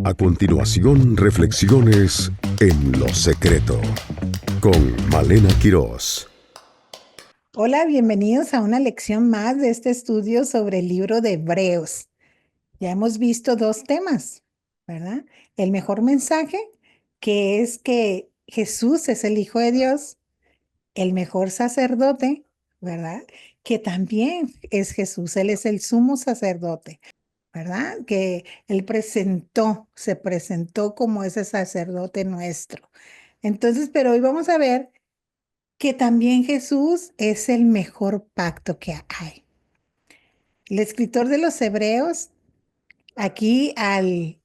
A continuación, reflexiones en lo secreto con Malena Quirós. Hola, bienvenidos a una lección más de este estudio sobre el libro de Hebreos. Ya hemos visto dos temas, ¿verdad? El mejor mensaje, que es que Jesús es el Hijo de Dios, el mejor sacerdote, ¿verdad? Que también es Jesús, Él es el sumo sacerdote, ¿verdad? Que Él se presentó como ese sacerdote nuestro. Entonces, pero hoy vamos a ver que también Jesús es el mejor pacto que hay. El escritor de los Hebreos, aquí al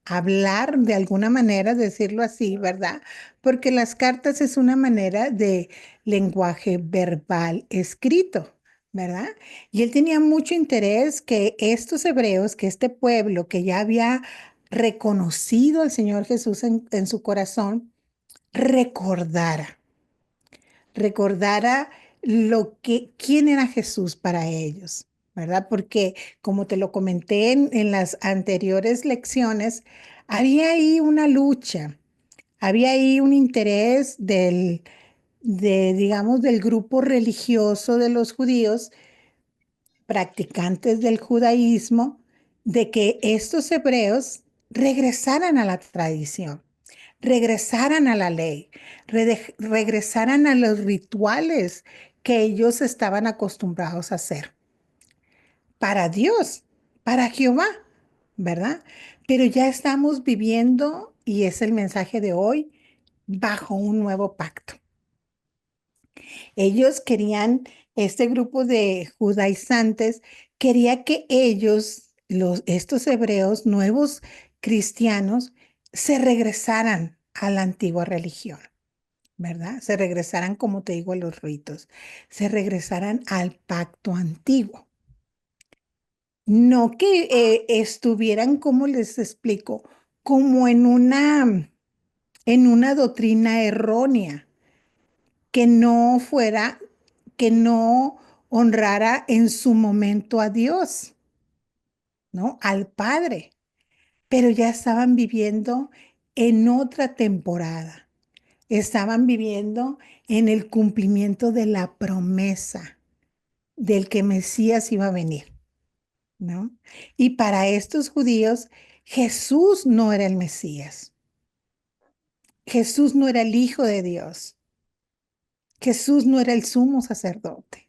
hablar de alguna manera, decirlo así, ¿verdad? Porque las cartas es una manera de lenguaje verbal escrito, ¿verdad? Y él tenía mucho interés que estos hebreos, que este pueblo que ya había reconocido al Señor Jesús en su corazón, recordara recordara quién era Jesús para ellos, ¿verdad? Porque como te lo comenté en las anteriores lecciones, había ahí una lucha, había ahí un interés digamos, del grupo religioso de los judíos, practicantes del judaísmo, de que estos hebreos regresaran a la tradición, regresaran a la ley, regresaran a los rituales que ellos estaban acostumbrados a hacer para Dios, para Jehová, ¿verdad? Pero ya estamos viviendo, y es el mensaje de hoy, bajo un nuevo pacto. Ellos querían, este grupo de judaizantes, quería que ellos, estos hebreos, nuevos cristianos, se regresaran a la antigua religión, ¿verdad? Se regresaran, como te digo, a los ritos, se regresaran al pacto antiguo. No que estuvieran, como les explico, como en una doctrina errónea, que no fuera, que no honrara en su momento a Dios, ¿no? Al Padre, pero ya estaban viviendo en otra temporada. Estaban viviendo en el cumplimiento de la promesa del que Mesías iba a venir, ¿no? Y para estos judíos, Jesús no era el Mesías. Jesús no era el Hijo de Dios. Jesús no era el sumo sacerdote.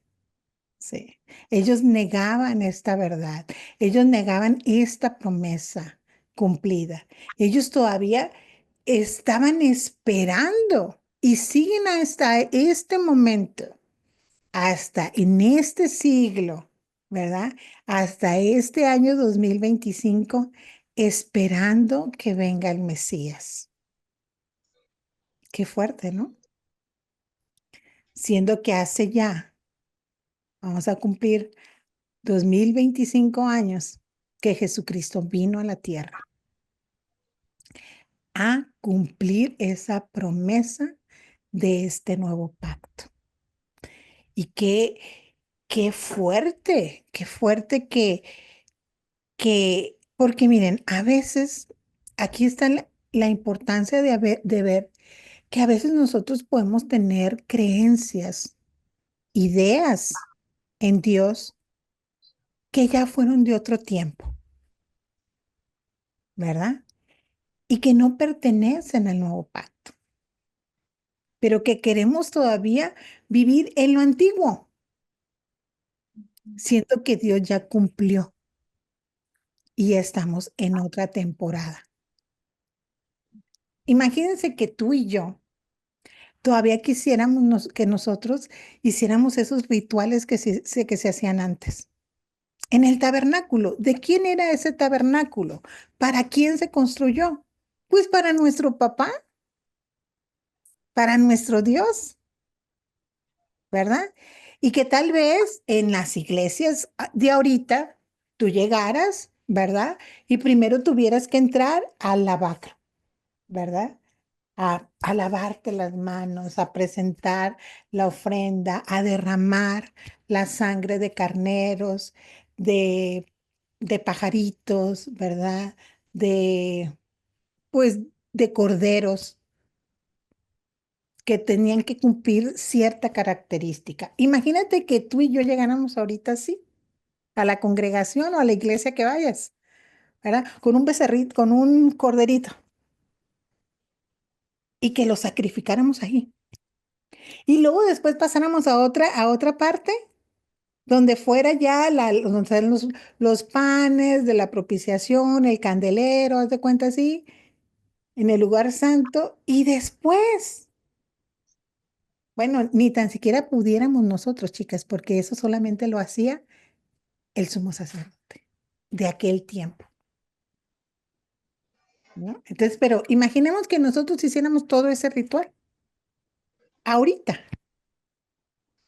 Sí. Ellos negaban esta verdad. Ellos negaban esta promesa cumplida. Ellos todavía estaban esperando y siguen hasta este momento, hasta en este siglo, ¿verdad? Hasta este año 2025, esperando que venga el Mesías. Qué fuerte, ¿no? Siendo que hace ya, vamos a cumplir 2025 años que Jesucristo vino a la tierra a cumplir esa promesa de este nuevo pacto. Y qué fuerte porque miren, a veces, aquí está la importancia de ver que a veces nosotros podemos tener creencias, ideas en Dios que ya fueron de otro tiempo, ¿verdad? Y que no pertenecen al nuevo pacto, pero que queremos todavía vivir en lo antiguo, siento que Dios ya cumplió y estamos en otra temporada. Imagínense que tú y yo todavía quisiéramos que nosotros hiciéramos esos rituales que se hacían antes. En el tabernáculo, ¿de quién era ese tabernáculo? ¿Para quién se construyó? Pues para nuestro papá, para nuestro Dios, ¿verdad? Y que tal vez en las iglesias de ahorita tú llegaras, ¿verdad? Y primero tuvieras que entrar al lavacro, ¿verdad? A lavarte las manos, a presentar la ofrenda, a derramar la sangre de carneros, de, de pajaritos, ¿verdad? de, pues, de corderos que tenían que cumplir cierta característica. Imagínate que tú y yo llegáramos ahorita así, a la congregación o a la iglesia que vayas, ¿verdad? Con un becerrito, con un corderito, y que lo sacrificáramos ahí. Y luego después pasáramos a otra parte donde fuera ya donde están los panes de la propiciación, el candelero, haz de cuenta así, en el lugar santo, y después, bueno, ni tan siquiera pudiéramos nosotros, chicas, porque eso solamente lo hacía el sumo sacerdote de aquel tiempo, ¿no? Entonces, pero imaginemos que nosotros hiciéramos todo ese ritual ahorita,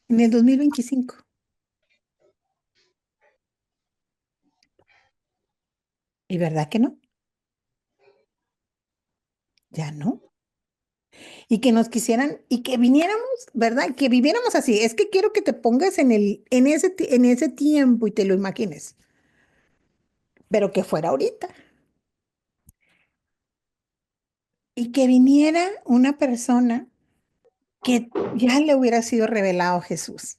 en el 2025. ¿Y verdad que no? Ya no. Y que nos quisieran y que viniéramos, ¿verdad? Que viviéramos así. Es que quiero que te pongas en ese tiempo y te lo imagines, pero que fuera ahorita. Y que viniera una persona que ya le hubiera sido revelado Jesús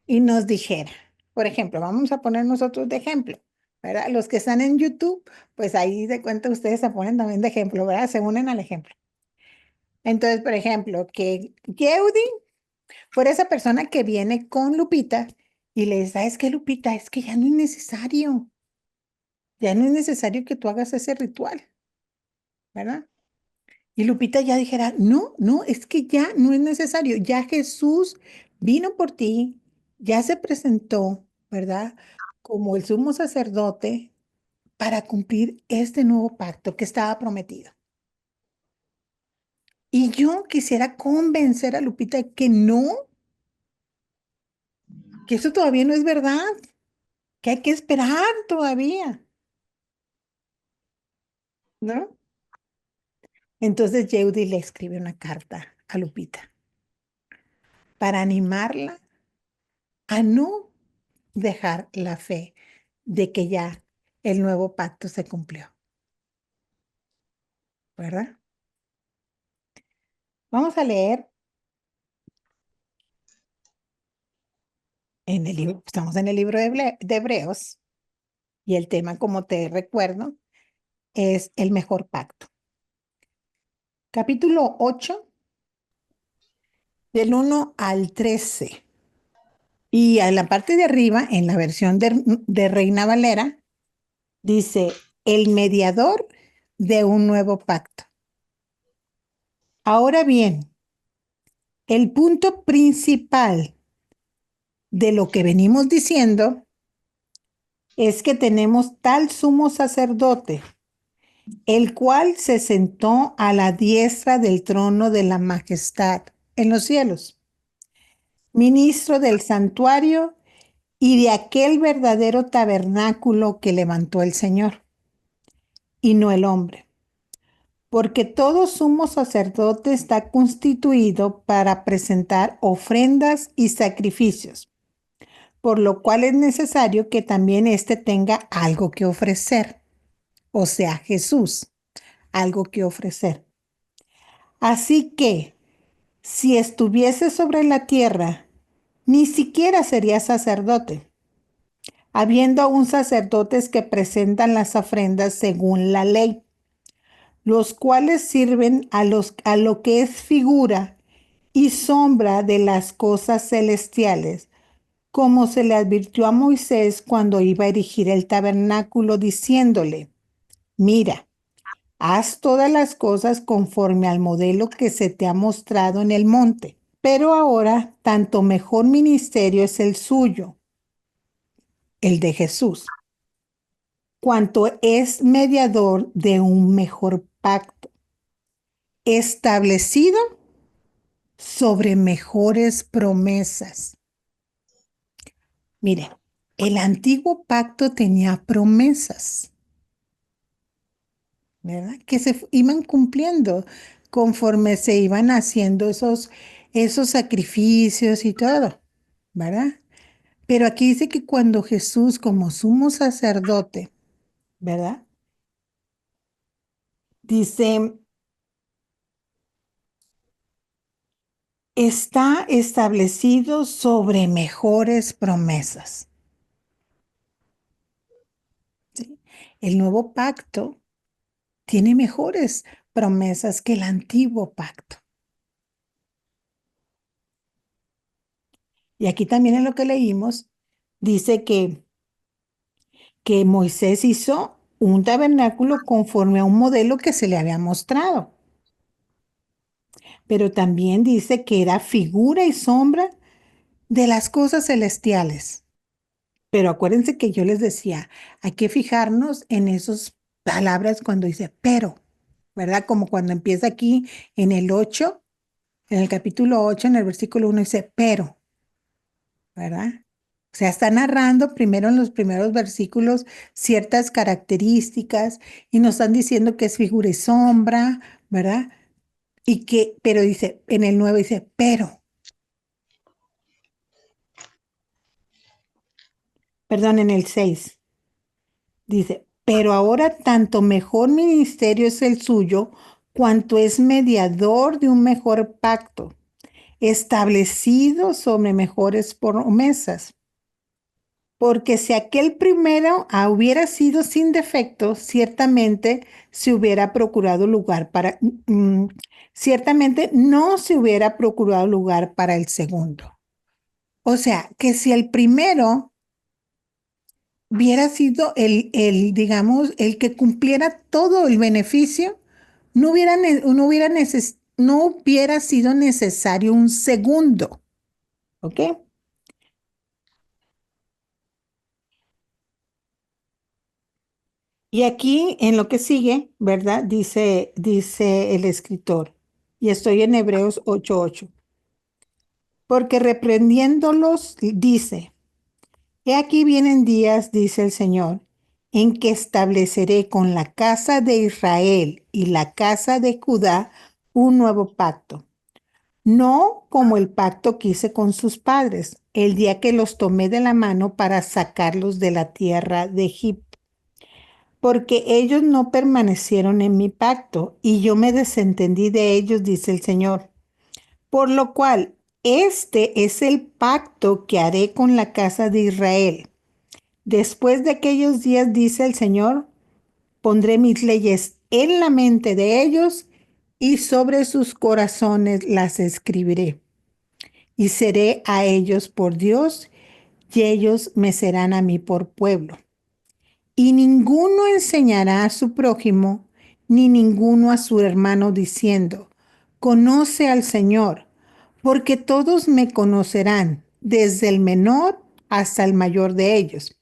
y nos dijera, por ejemplo, vamos a poner nosotros de ejemplo, ¿verdad? Los que están en YouTube, pues ahí de cuenta ustedes se ponen también de ejemplo, ¿verdad? Se unen al ejemplo. Entonces, por ejemplo, que Yeudi por esa persona que viene con Lupita y le dice, ¿sabes qué, Lupita? Es que ya no es necesario que tú hagas ese ritual, ¿verdad? Y Lupita ya dijera, no, no, es que ya no es necesario, ya Jesús vino por ti, ya se presentó, ¿verdad? Como el sumo sacerdote para cumplir este nuevo pacto que estaba prometido. Y yo quisiera convencer a Lupita de que no, que eso todavía no es verdad, que hay que esperar todavía, ¿no? Entonces Yeudi le escribe una carta a Lupita para animarla a no dejar la fe de que ya el nuevo pacto se cumplió, ¿verdad? Vamos a leer en el libro, estamos en el libro de Hebreos y el tema, como te recuerdo, es el mejor pacto. Capítulo 8, del 1 al 13. Y en la parte de arriba, en la versión de Reina Valera, dice, el mediador de un nuevo pacto. Ahora bien, el punto principal de lo que venimos diciendo es que tenemos tal sumo sacerdote, el cual se sentó a la diestra del trono de la majestad en los cielos, ministro del santuario y de aquel verdadero tabernáculo que levantó el Señor, y no el hombre. Porque todo sumo sacerdote está constituido para presentar ofrendas y sacrificios, por lo cual es necesario que también éste tenga algo que ofrecer, o sea, Jesús, algo que ofrecer. Así que, si estuviese sobre la tierra, ni siquiera sería sacerdote, habiendo aún sacerdotes que presentan las ofrendas según la ley, los cuales sirven a lo que es figura y sombra de las cosas celestiales, como se le advirtió a Moisés cuando iba a erigir el tabernáculo, diciéndole, mira, haz todas las cosas conforme al modelo que se te ha mostrado en el monte. Pero ahora, tanto mejor ministerio es el suyo, el de Jesús, cuanto es mediador de un mejor pacto, establecido sobre mejores promesas. Mire, el antiguo pacto tenía promesas, ¿verdad? Que iban cumpliendo conforme se iban haciendo esos sacrificios y todo, ¿verdad? Pero aquí dice que cuando Jesús, como sumo sacerdote, ¿verdad? Dice, está establecido sobre mejores promesas. ¿Sí? El nuevo pacto tiene mejores promesas que el antiguo pacto. Y aquí también en lo que leímos, dice que Moisés hizo un tabernáculo conforme a un modelo que se le había mostrado. Pero también dice que era figura y sombra de las cosas celestiales. Pero acuérdense que yo les decía, hay que fijarnos en esas palabras cuando dice pero, ¿verdad? Como cuando empieza aquí en el 8, en el capítulo 8, en el versículo 1 dice pero, ¿verdad? O sea, está narrando primero en los primeros versículos ciertas características y nos están diciendo que es figura y sombra, ¿verdad? Y que, pero dice, en el 9 dice, pero, perdón, en el 6 dice, pero ahora tanto mejor ministerio es el suyo, cuanto es mediador de un mejor pacto, establecido sobre mejores promesas. Porque si aquel primero hubiera sido sin defecto, ciertamente se hubiera procurado lugar para, ciertamente no se hubiera procurado lugar para el segundo. O sea, que si el primero hubiera sido digamos, el que cumpliera todo el beneficio, no hubiera sido necesario un segundo, ¿ok? Y aquí en lo que sigue, ¿verdad? Dice el escritor, y estoy en Hebreos 8:8, porque reprendiéndolos dice, he aquí vienen días, dice el Señor, en que estableceré con la casa de Israel y la casa de Judá un nuevo pacto, no como el pacto que hice con sus padres, el día que los tomé de la mano para sacarlos de la tierra de Egipto, porque ellos no permanecieron en mi pacto y yo me desentendí de ellos, dice el Señor. Por lo cual, este es el pacto que haré con la casa de Israel. Después de aquellos días, dice el Señor, pondré mis leyes en la mente de ellos y sobre sus corazones las escribiré. Y seré a ellos por Dios y ellos me serán a mí por pueblo. Y ninguno enseñará a su prójimo, ni ninguno a su hermano diciendo, conoce al Señor, porque todos me conocerán, desde el menor hasta el mayor de ellos,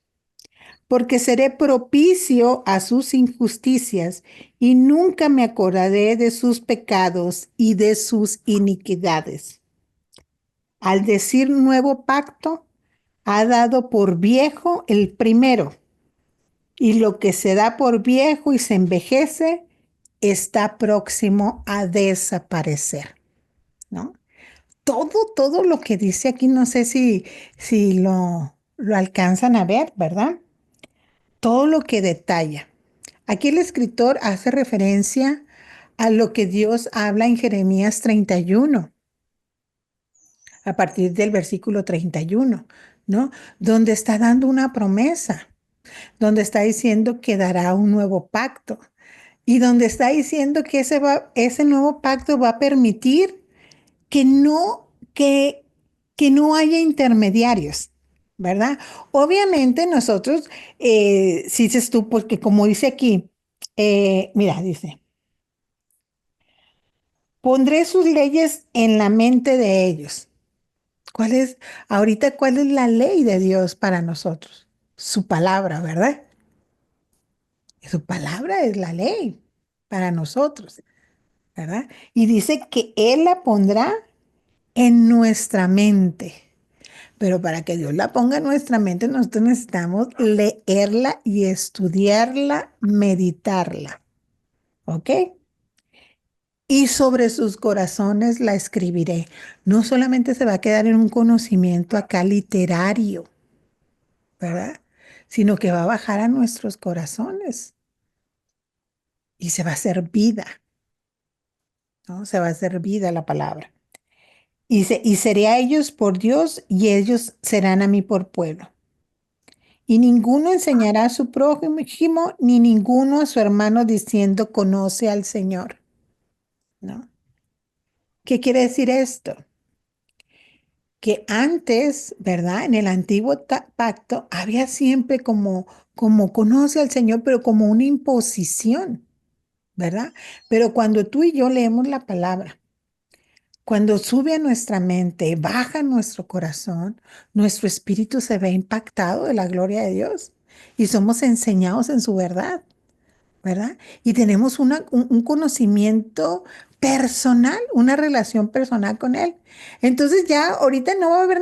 porque seré propicio a sus injusticias y nunca me acordaré de sus pecados y de sus iniquidades. Al decir nuevo pacto, ha dado por viejo el primero, y lo que se da por viejo y se envejece está próximo a desaparecer, ¿no? Todo lo que dice aquí, no sé si lo alcanzan a ver, ¿verdad? Todo lo que detalla. Aquí el escritor hace referencia a lo que Dios habla en Jeremías 31, a partir del versículo 31, ¿no? Donde está dando una promesa, donde está diciendo que dará un nuevo pacto y donde está diciendo que ese nuevo pacto va a permitir que que no haya intermediarios, ¿verdad? Obviamente nosotros, si dices tú, porque como dice aquí, mira, dice, pondré sus leyes en la mente de ellos. ¿Cuál es, ahorita, cuál es la ley de Dios para nosotros? Su palabra, ¿verdad? Su palabra es la ley para nosotros, ¿verdad? Y dice que Él la pondrá en nuestra mente. Pero para que Dios la ponga en nuestra mente, nosotros necesitamos leerla y estudiarla, meditarla. ¿Ok? Y sobre sus corazones la escribiré. No solamente se va a quedar en un conocimiento acá literario, ¿verdad? Sino que va a bajar a nuestros corazones. y se va a hacer vida, ¿no? Se va a hacer vida la palabra. Y seré a ellos por Dios y ellos serán a mí por pueblo. Y ninguno enseñará a su prójimo, ni ninguno a su hermano diciendo conoce al Señor, ¿no? ¿Qué quiere decir esto? Que antes, ¿verdad? En el antiguo pacto había siempre como conoce al Señor, pero como una imposición, ¿verdad? Pero cuando tú y yo leemos la palabra, cuando sube a nuestra mente, baja a nuestro corazón, nuestro espíritu se ve impactado de la gloria de Dios y somos enseñados en su verdad, ¿verdad? Y tenemos un conocimiento personal, una relación personal con Él. Entonces ya ahorita no va a haber,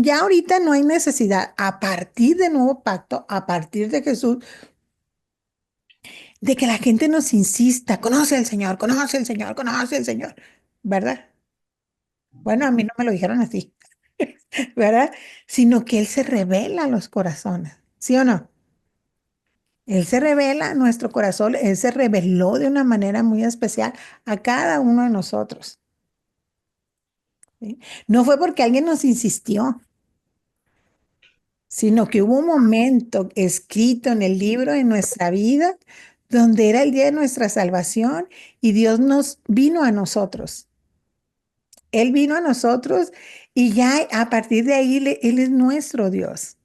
ya ahorita no hay necesidad, a partir del nuevo pacto, a partir de Jesús, de que la gente nos insista, conoce al Señor, conoce al Señor, conoce al Señor, ¿verdad? Bueno, a mí no me lo dijeron así, ¿verdad? Sino que Él se revela a los corazones, ¿sí o no? Él se revela a nuestro corazón, Él se reveló de una manera muy especial a cada uno de nosotros, ¿sí? No fue porque alguien nos insistió, sino que hubo un momento escrito en el libro de nuestra vida donde era el día de nuestra salvación y Dios nos vino a nosotros. Él vino a nosotros y ya a partir de ahí Él es nuestro Dios,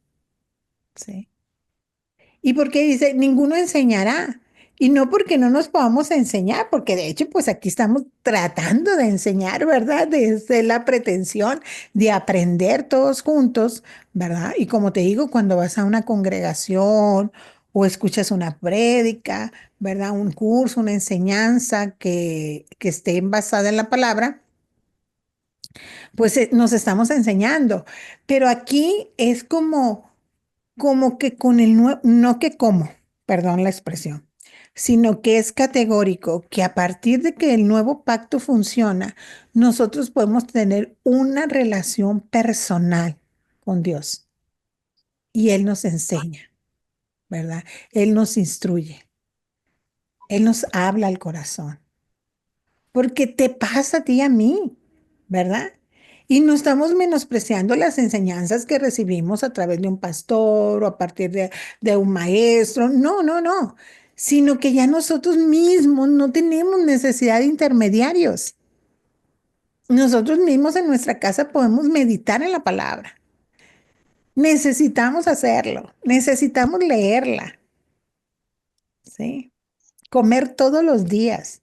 ¿sí? Y porque dice, ninguno enseñará. Y no porque no nos podamos enseñar, porque de hecho, pues aquí estamos tratando de enseñar, ¿verdad? Desde la pretensión de aprender todos juntos, ¿verdad? Y como te digo, cuando vas a una congregación o escuchas una prédica, ¿verdad? Un curso, una enseñanza que esté basada en la palabra, pues nos estamos enseñando. Pero aquí es como que con el nuevo, no que como, perdón la expresión, sino que es categórico que a partir de que el nuevo pacto funciona, nosotros podemos tener una relación personal con Dios y Él nos enseña, ¿verdad? Él nos instruye, Él nos habla al corazón, porque te pasa a ti y a mí, ¿verdad? Y no estamos menospreciando las enseñanzas que recibimos a través de un pastor o a partir de un maestro. No, no, no. Sino que ya nosotros mismos no tenemos necesidad de intermediarios. Nosotros mismos en nuestra casa podemos meditar en la palabra. Necesitamos hacerlo. Necesitamos leerla, ¿sí? Comer todos los días.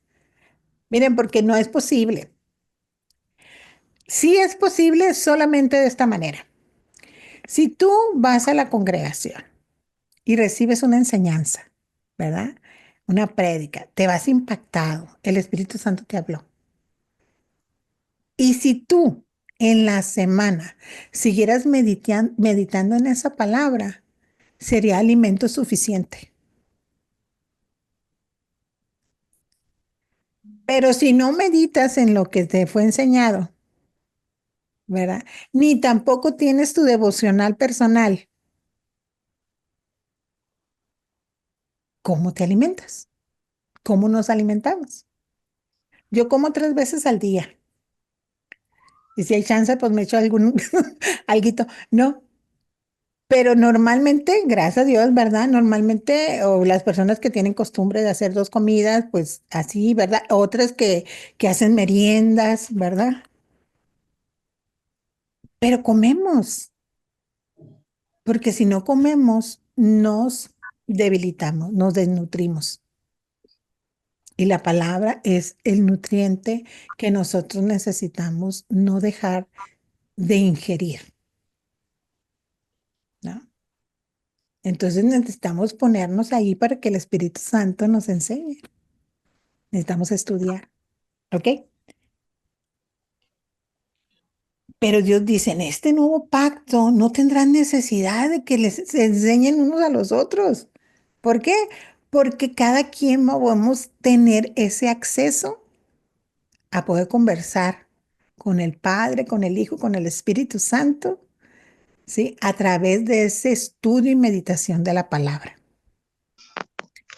Miren, porque no es posible. Sí es posible solamente de esta manera. Si tú vas a la congregación y recibes una enseñanza, ¿verdad? Una prédica, te vas impactado, el Espíritu Santo te habló. Y si tú en la semana siguieras meditando en esa palabra, sería alimento suficiente. Pero si no meditas en lo que te fue enseñado, ¿verdad? Ni tampoco tienes tu devocional personal, ¿cómo te alimentas? ¿Cómo nos alimentamos? Yo como 3 veces al día. Y si hay chance, pues me echo algún alguito. No, pero normalmente, gracias a Dios, ¿verdad? Normalmente, o las personas que tienen costumbre de hacer 2 comidas, pues así, ¿verdad? Otras que hacen meriendas, ¿verdad? Pero comemos, porque si no comemos, nos debilitamos, nos desnutrimos. Y la palabra es el nutriente que nosotros necesitamos no dejar de ingerir, ¿no? Entonces necesitamos ponernos ahí para que el Espíritu Santo nos enseñe. Necesitamos estudiar, ¿ok? Pero Dios dice, en este nuevo pacto no tendrán necesidad de que les se enseñen unos a los otros. ¿Por qué? Porque cada quien podemos tener ese acceso a poder conversar con el Padre, con el Hijo, con el Espíritu Santo, ¿sí? A través de ese estudio y meditación de la palabra.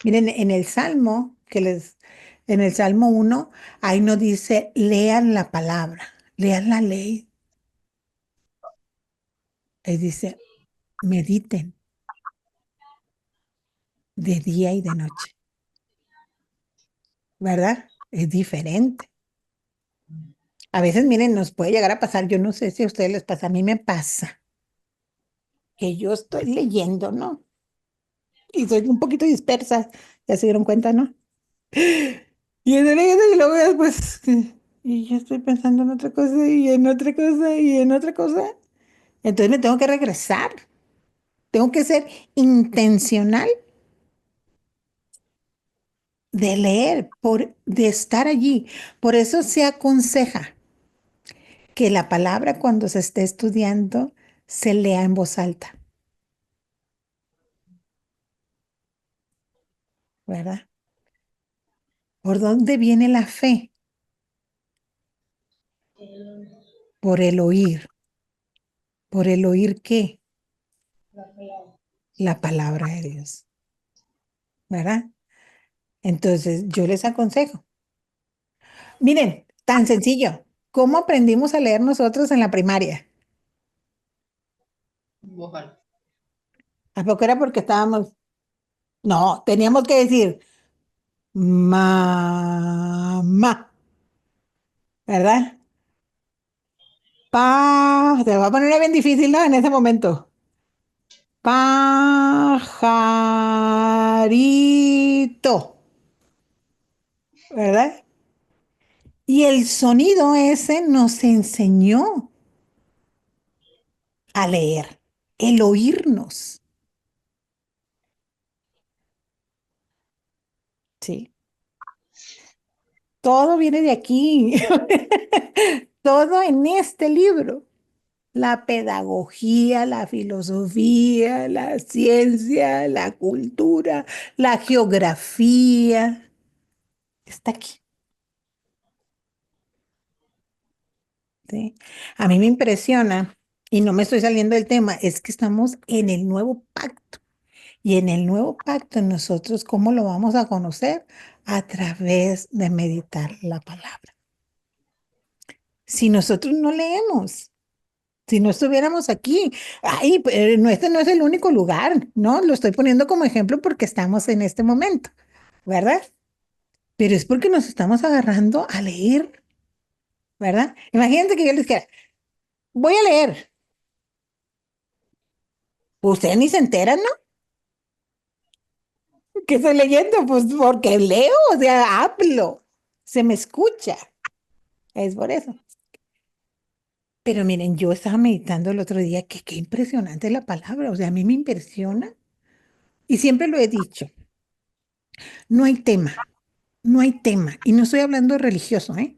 Miren, en el Salmo que les, en el Salmo 1, ahí nos dice, lean la palabra, lean la ley. Ahí dice, mediten de día y de noche, ¿verdad? Es diferente. A veces, miren, nos puede llegar a pasar, yo no sé si a ustedes les pasa, a mí me pasa que yo estoy leyendo, ¿no? Y soy un poquito dispersa, ya se dieron cuenta, ¿no? Y estoy leyendo y luego después, y yo estoy pensando en otra cosa y en otra cosa y en otra cosa. Entonces me tengo que regresar, tengo que ser intencional de leer, de estar allí. Por eso se aconseja que la palabra cuando se esté estudiando se lea en voz alta, ¿verdad? ¿Por dónde viene la fe? Por el oír. ¿Por el oír qué? La palabra de Dios, ¿verdad? Entonces yo les aconsejo. Miren, tan sencillo. ¿Cómo aprendimos a leer nosotros en la primaria? Voz alta. ¿A poco era porque estábamos? No, teníamos que decir mamá, ¿verdad? Te voy a poner bien difícil, ¿no? En ese momento. Pajarito, ¿verdad? Y el sonido ese nos enseñó a leer, el oírnos, ¿sí? Todo viene de aquí, todo en este libro. La pedagogía, la filosofía, la ciencia, la cultura, la geografía, está aquí, ¿sí? A mí me impresiona, y no me estoy saliendo del tema, es que estamos en el nuevo pacto. Y en el nuevo pacto, nosotros, ¿cómo lo vamos a conocer? A través de meditar la palabra. Si nosotros no leemos, si no estuviéramos aquí, ay, no, este no es el único lugar, ¿no? Lo estoy poniendo como ejemplo porque estamos en este momento, ¿verdad? Pero es porque nos estamos agarrando a leer, ¿verdad? Imagínate que yo les dijera, voy a leer. Ustedes ni se enteran, ¿no? Que estoy leyendo, pues porque leo, o sea, hablo, se me escucha, es por eso. Pero miren, yo estaba meditando el otro día que qué impresionante la palabra, o sea, a mí me impresiona y siempre lo he dicho, no hay tema, no hay tema, y no estoy hablando religioso, ¿eh?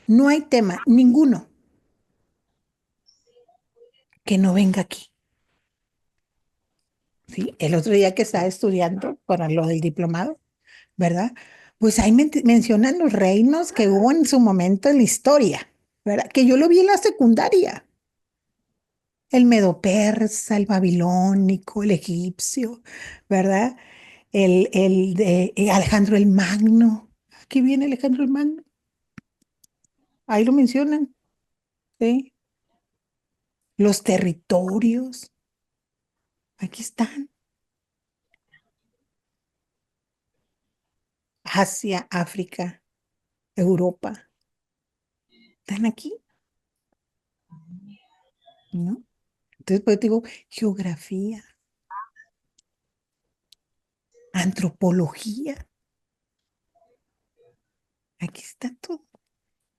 No hay tema, ninguno que no venga aquí, ¿sí? El otro día que estaba estudiando para lo del diplomado, ¿verdad? Pues ahí mencionan los reinos que hubo en su momento en la historia, ¿verdad? Que yo lo vi en la secundaria. El medo-persa, el babilónico, el egipcio, ¿verdad? El de Alejandro el Magno. Aquí viene Alejandro el Magno. Ahí lo mencionan, ¿sí? Los territorios, aquí están. Asia, África, Europa, están aquí, ¿no? Entonces, pues digo, geografía, antropología, aquí está todo.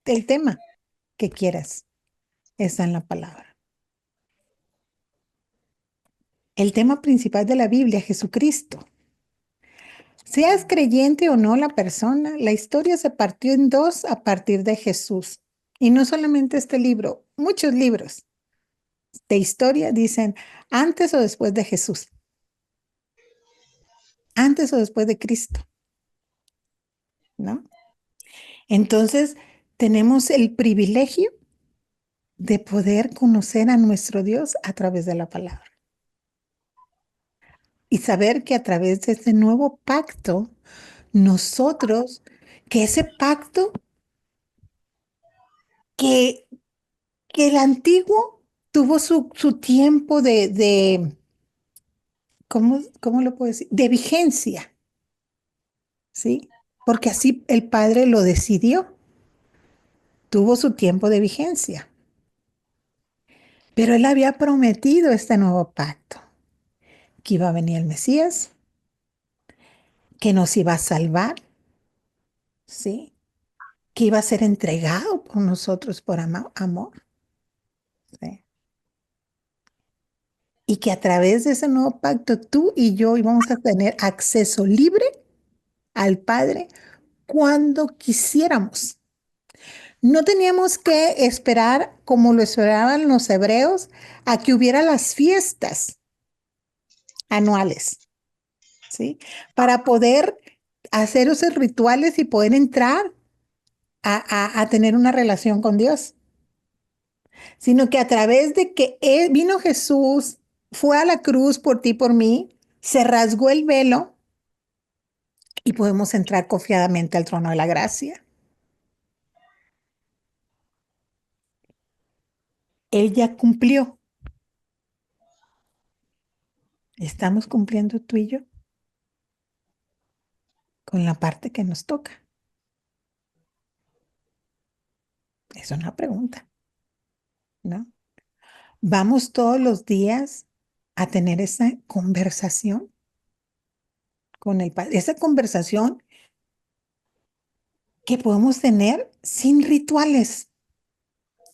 El tema que quieras está en la palabra. El tema principal de la Biblia, Jesucristo. Seas creyente o no la persona, la historia se partió en dos a partir de Jesús. Y no solamente este libro, muchos libros de historia dicen antes o después de Jesús, antes o después de Cristo, ¿no? Entonces, tenemos el privilegio de poder conocer a nuestro Dios a través de la palabra y saber que a través de este nuevo pacto nosotros, que ese pacto, que, que el antiguo tuvo su tiempo ¿cómo lo puedo decir? De vigencia, ¿sí? Porque así el Padre lo decidió, tuvo su tiempo de vigencia. Pero Él había prometido este nuevo pacto, que iba a venir el Mesías, que nos iba a salvar, ¿sí? Que iba a ser entregado por nosotros por amor, ¿sí? Y que a través de ese nuevo pacto tú y yo íbamos a tener acceso libre al Padre cuando quisiéramos. No teníamos que esperar, como lo esperaban los hebreos, a que hubiera las fiestas anuales, ¿sí? Para poder hacer esos rituales y poder entrar a tener una relación con Dios, sino que a través de que vino Jesús, fue a la cruz por ti, por mí, se rasgó el velo y podemos entrar confiadamente al trono de la gracia. Él ya cumplió. Estamos cumpliendo tú y yo con la parte que nos toca. Es una pregunta, ¿no? Vamos todos los días a tener esa conversación con el Padre, esa conversación que podemos tener sin rituales,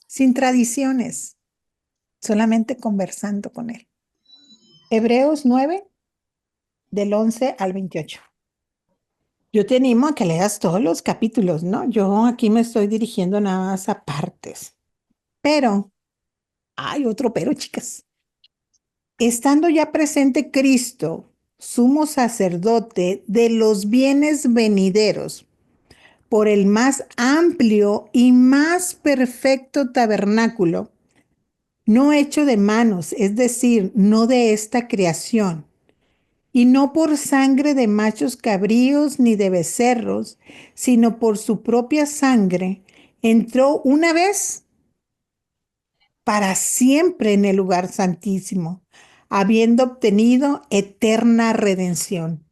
sin tradiciones, solamente conversando con Él. Hebreos 9, del 11 al 28. Yo te animo a que leas todos los capítulos, ¿no? Yo aquí me estoy dirigiendo nada más a partes, pero hay otro pero, chicas. Estando ya presente Cristo, sumo sacerdote de los bienes venideros, por el más amplio y más perfecto tabernáculo, no hecho de manos, es decir, no de esta creación, y no por sangre de machos cabríos ni de becerros, sino por su propia sangre, entró una vez para siempre en el lugar santísimo, habiendo obtenido eterna redención.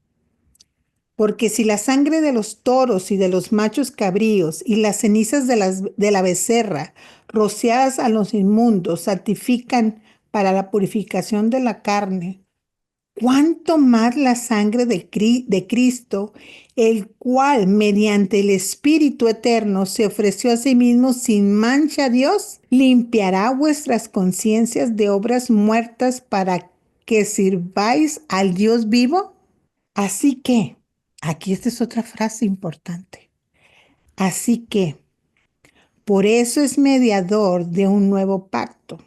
Porque si la sangre de los toros y de los machos cabríos y las cenizas de la becerra rociadas a los inmundos santifican para la purificación de la carne, cuánto más la sangre de Cristo, el cual mediante el Espíritu Eterno se ofreció a sí mismo sin mancha a Dios, limpiará vuestras conciencias de obras muertas para que sirváis al Dios vivo. Así que, aquí esta es otra frase importante. Así que, por eso es mediador de un nuevo pacto,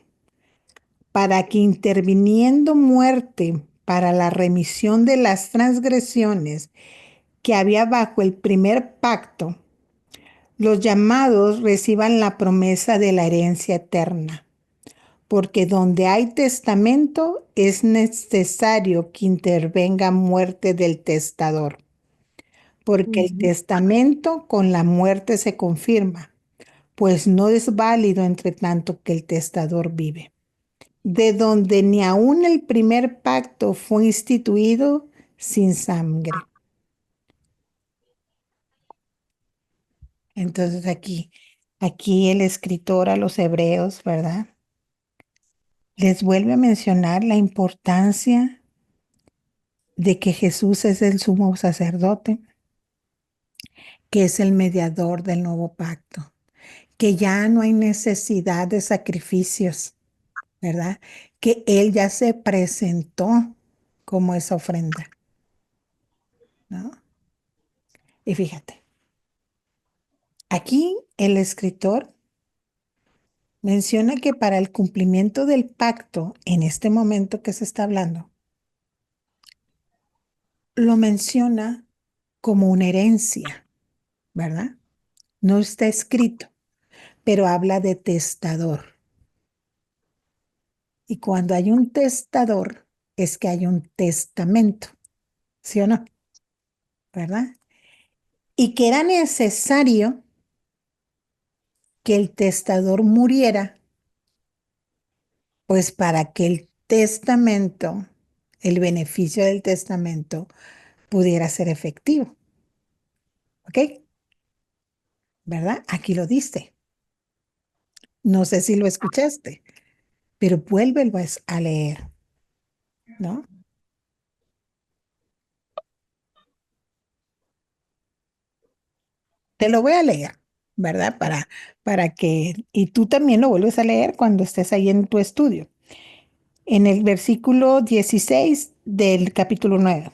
para que interviniendo muerte para la remisión de las transgresiones que había bajo el primer pacto, los llamados reciban la promesa de la herencia eterna. Porque donde hay testamento es necesario que intervenga muerte del testador. Porque el Ujú. testamento con la muerte se confirma, pues no es válido entre tanto que el testador vive. De donde ni aun el primer pacto fue instituido sin sangre. Entonces aquí el escritor a los hebreos, ¿verdad? Les vuelve a mencionar la importancia de que Jesús es el sumo sacerdote, que es el mediador del nuevo pacto, que ya no hay necesidad de sacrificios, ¿verdad? Que Él ya se presentó como esa ofrenda, ¿no? Y fíjate, aquí el escritor menciona que para el cumplimiento del pacto, en este momento que se está hablando, lo menciona como una herencia, ¿verdad? No está escrito, pero habla de testador. Y cuando hay un testador, es que hay un testamento, ¿sí o no? ¿Verdad? y que era necesario que el testador muriera, pues para que el testamento, el beneficio del testamento, pudiera ser efectivo. ¿Ok? ¿Verdad? Aquí lo diste. No sé si lo escuchaste, pero vuélvelo a leer, ¿no? Te lo voy a leer, ¿verdad? Para que, y tú también lo vuelves a leer cuando estés ahí en tu estudio. En el versículo 16 del capítulo 9.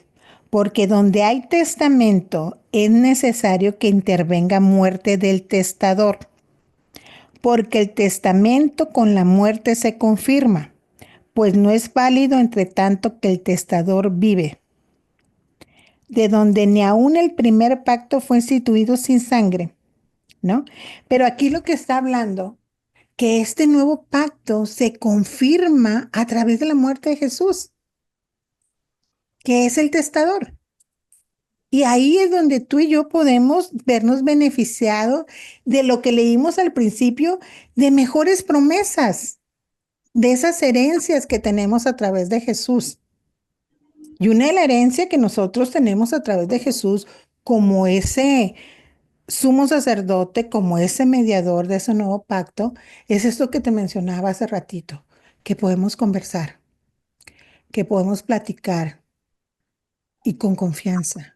Porque donde hay testamento es necesario que intervenga muerte del testador, porque el testamento con la muerte se confirma, pues no es válido entre tanto que el testador vive, de donde ni aun el primer pacto fue instituido sin sangre, ¿no? Pero aquí lo que está hablando, que este nuevo pacto se confirma a través de la muerte de Jesús, que es el testador. Y ahí es donde tú y yo podemos vernos beneficiados de lo que leímos al principio, de mejores promesas, de esas herencias que tenemos a través de Jesús. Y una de la herencia que nosotros tenemos a través de Jesús como ese sumo sacerdote, como ese mediador de ese nuevo pacto, es esto que te mencionaba hace ratito, que podemos conversar, que podemos platicar y con confianza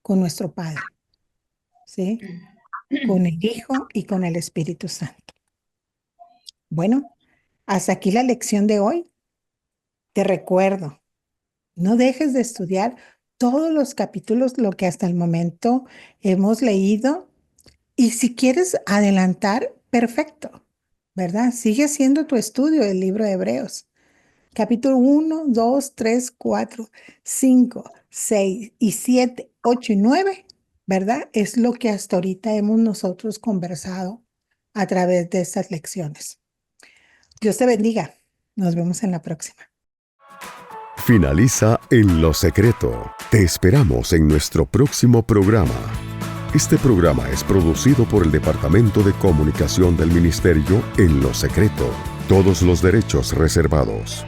con nuestro Padre, ¿sí? Con el Hijo y con el Espíritu Santo. Bueno, hasta aquí la lección de hoy. Te recuerdo, no dejes de estudiar todos los capítulos, lo que hasta el momento hemos leído. Y si quieres adelantar, perfecto, ¿verdad? Sigue siendo tu estudio del libro de Hebreos. Capítulo 1, 2, 3, 4, 5, 6 y 7, 8 y 9, ¿verdad? Es lo que hasta ahorita hemos nosotros conversado a través de estas lecciones. Dios te bendiga. Nos vemos en la próxima. Finaliza En lo Secreto. Te esperamos en nuestro próximo programa. Este programa es producido por el Departamento de Comunicación del Ministerio En lo Secreto. Todos los derechos reservados.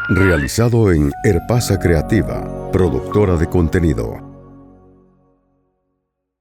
Realizado en Herpasa Creativa, productora de contenido.